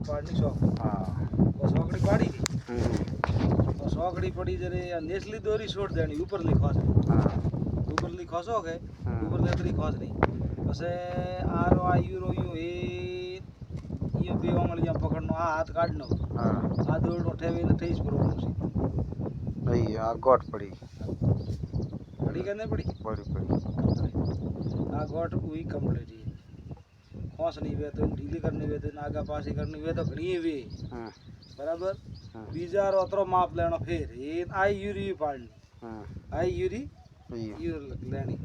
पाड़नी शौक। हाँ वो सौकड़ी पाड़ी गई तो सौकड़ी पड़ी जरे नेसली दोरी छोड़ देनी ऊपर लिखा से हाँ ऊपर लिखा सो है ऊपर लेतरी खास नहीं बस आरो आ यूरो यू ए ये बे उंगलियां पकड़नो आ हाथ काटनो हाँ आ दौड़ उठेवे न ठेस प्रॉब्लम सी भाई आ गोट पड़ी बड़ी करने पड़ी पड़ी आ गोट हुई कंप्लीट है खास नहीं वे तो ढीली करनी वे तो नागा पासी करनी वे तो घणी वे हाँ बराबर बीजा रो अतरो माप लेनो फिर ये आई यूरी पाड़नी हाँ आई यूरी भाई यूर लेनी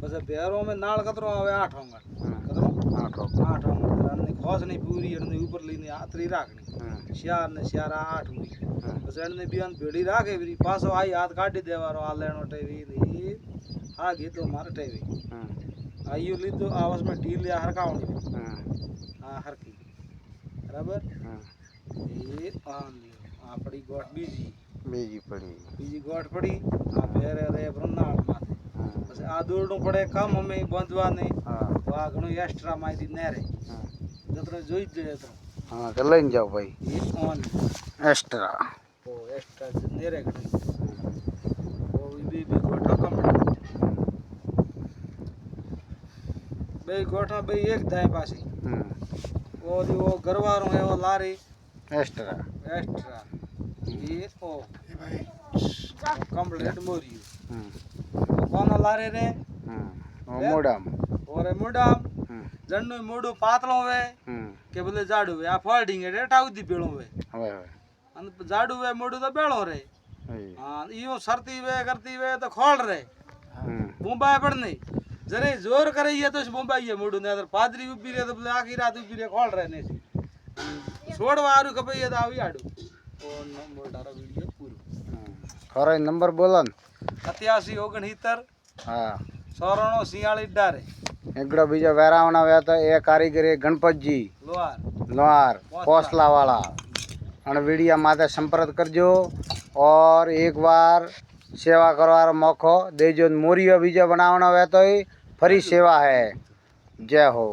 बस पैरों में नाल कतरो आवे 8 होंगे कतरो 8 8 होंगे ने खास नहीं पूरी ने ऊपर लीने आतरी राखनी श्यार ने श्यारा 8 हुई बस ने बियान भेड़ी राखे भी पासो आई हाथ काटी देवारो आ लेनो टेवी आ गे तो मार टेवी आयु ली तो आवाज में ढील या हरकावनी हां हरकी बराबर ये आन लियो आ पड़ी गोट बीजी गोट पड़ी आ फेरे रे ब्रह्मांड माथे बस आ दौड़नो पड़े कम हमें बंधवा ने तो आ घणो एक्स्ट्रा माई नेरे जतरो जोई दे तो हाँ तो लइन जाओ भाई ये ऑन एक्स्ट्रा ओ एक्स्ट्रा नेरे घणो ओ भी गोठा कंप्लीट बे गोठा बे एक दाए पासी वो गरवारो है वो लारी एक्स्ट्रा ये ओ कंप्लीट मोरी कौन लारे रे मोडाम और मुडाम जन्नो मोडो पातलो वे के बोले जाडू वे आ फोल्डिंग है टाउ दी पेळो वे हवे अन जाडू वे मोडो तो बेळो रे हां इयो सरती वे करती वे तो खोल रे मुंबई पड़ने जरे जोर करे ये तो मुंबई ये मोडो ने अदर पादरी उबी रे तो बोले आखी रात उबी रे खोल रे ने छोड़वा आरु कपे ये तो आवी आडू ओ मोटारो वीडियो पूरो खरा नंबर बोलन 87 69 हाँ 94 46 डारे एकड़ो बीजो वेरावना वे तो ए कारीगर गणपत जी लोहार पोसला वाला अन वीडियो माते संपर्क करजो और एक बार सेवा करवार मौको देजो मोरियो बीजो बनावना वे तो फरी सेवा है जय हो।